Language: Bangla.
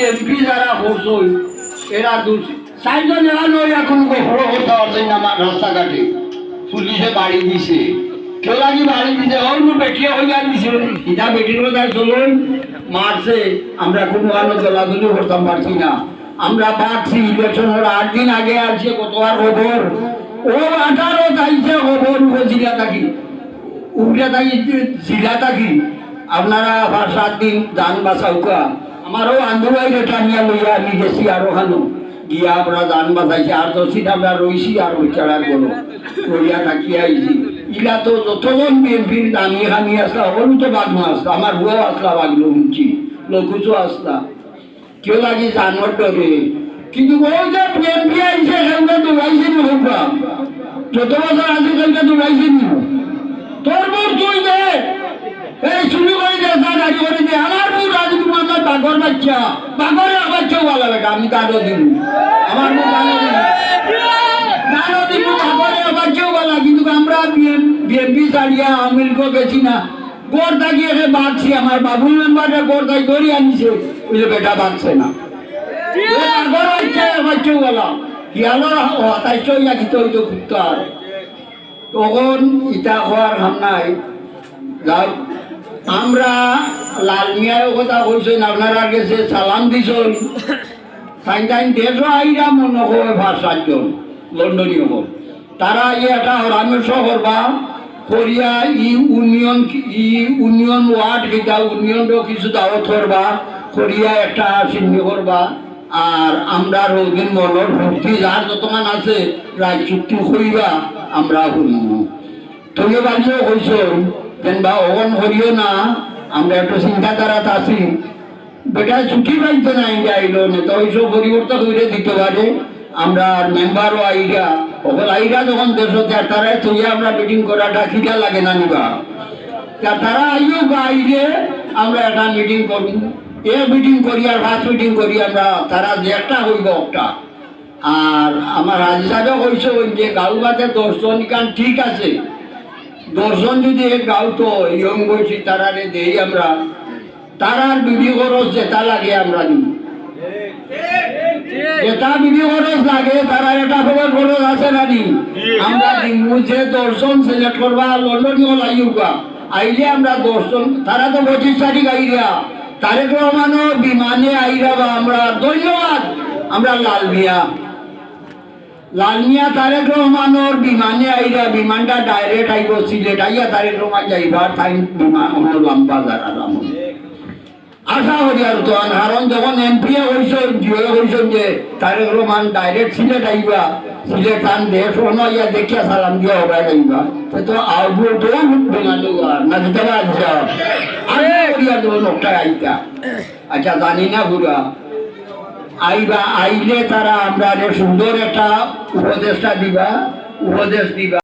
এমপি যারা করছই এরা চারজন এরা নয় এখন বড় কথা পারছেন না রাস্তাঘাটে পুলিশে বাড়ি দিছে কেউ লাগি বাড়ি দিছে অন্য বেটিয়ে হইয়া দিছে এটা বেটির কথা চলুন মারছে আমরা কোনো আলো জলাগুলো করতাম পারছি না আমরা পাচ্ছি ইলেকশনের 8 দিন আগে আসছে কতবার খবর ও 18 তারিখে খবর জিলা থাকি উঠে থাকি জিলা থাকি আপনারা 5-7 দিন যান বাঁচাউকা আমারও আন্দোলন এটা নিয়ে লইয়া আমি গেছি আরো খানো গিয়া আমরা যান বাঁচাইছি আর 10 দিন আমরা রইছি আর ওই চালার বলো রইয়া থাকি আইছি ইলা তো যতজন বিএনপির দামি খানি আসলা ওরও তো বাগনো আসলা আমার বুয়াও আসলা বাগলো শুনছি লঘুচও আসলা কেউ লাগি জানোয়ার ডরে কিন্তু ওই যে বিএনপি আইছে সেগুলো দৌড়াইছে নি হোকা যত বছর আছে সেগুলো দৌড়াইছে নি তোর বোর তুই দে এই শুরু করে দে গাড়ি করে দে আমার বোর রাজনীতি আমার বাঘর বাচ্চা বাঘরের বাচ্চাও ভালো লাগে আমি গানও দিব আমার বোর গানও দিব বাঘরের বাচ্চাও ভালো কিন্তু আমরা বিএনপি ছাড়িয়া আমিরকে গেছি না গোর থাকি এসে বাঁধছি আমার বাবুল মেম্বারটা গোর থাকি ধরে আনিছে ওই যে বেটা বাঁধছে না বাচ্চাও ভালো হিয়ালো হতাইছো ইয়া গীত হইতো ঘুরতো আর তখন ইটা হওয়ার হাম নাই যাও আমরা লাল মিয়ার কথা কইছেন আপনারা গেছে সালাম দিছেন তাই তাই দেশও আইরা মনে হয় 5-7 লন্ডনীয় হোক তারা এটা হরামের শহর বা কোরিয়া ইউনিয়ন ওয়ার্ড কিতা ইউনিয়নও কিছু দাওয়াত করবা কোরিয়া একটা চিহ্ন করবা আর আমরা রোগীর মনের ভর্তি যার যতমান আছে রায় চুক্তি করিবা আমরা শুনব তুমি বাড়িও কইস যেনবা অগন করিও না আমরা একটু চিন্তাধারাত আছি বেটা ছুটি পাইতে না ইন্ডিয়া আইলো নেতা ওইসব পরিবর্তন করে দিতে পারে আমরা মেম্বারও আইরা ওখানে আইরা যখন দেশ তারা তুই আমরা মিটিং করাটা খিদা লাগে না নিবা তারা আইও বা আইরে আমরা একটা মিটিং করব এ মিটিং করি আর ফার্স্ট মিটিং করি আমরা তারা যে একটা হইব একটা আর আমার রাজি সাহেব কইছে যে গাঁও বাতে 10 জন কান ঠিক আছে 10 জন যদি এক গাঁও তো ইয়ং বলছি তারারে দেই আমরা তারার বিধি খরচ যেটা লাগে আমরা দিই যেটা বিধি খরচ লাগে তারা এটা খরচ আছে না নি আমরা দিমু যে 10 জন সিলেক্ট করবা লন্ডনীয় লাইউকা আইলে আমরা 10 জন তারা তো 25 তারিখ আইরা তারেক রহমানও বিমানে আইরা বা আমরা ধন্যবাদ আমরা লাল মিয়া তারেক রহমানোর বিমানে আইরা বিমানটা ডাইরেক্ট আইব সিলেট আইয়া তারেক রহমান যাইবার টাইম বিমান আমরা লম্বা যারা আশা করি আর তো কারণ যখন এমপি হয়েছেন জিও হয়েছেন যে তারেক রহমান ডাইরেক্ট সিলেট আইবা সিলেট আন দেশ ইয়া দেখিয়া সালাম দিয়া হবা যাইবা তো আউবো তো বিমানো না যেতে পারছা আরে করিয়া দেবো নোকটা আইতা আচ্ছা জানি না পুরা আইবা আইলে তারা আমরা সুন্দর একটা উপদেশ দিবা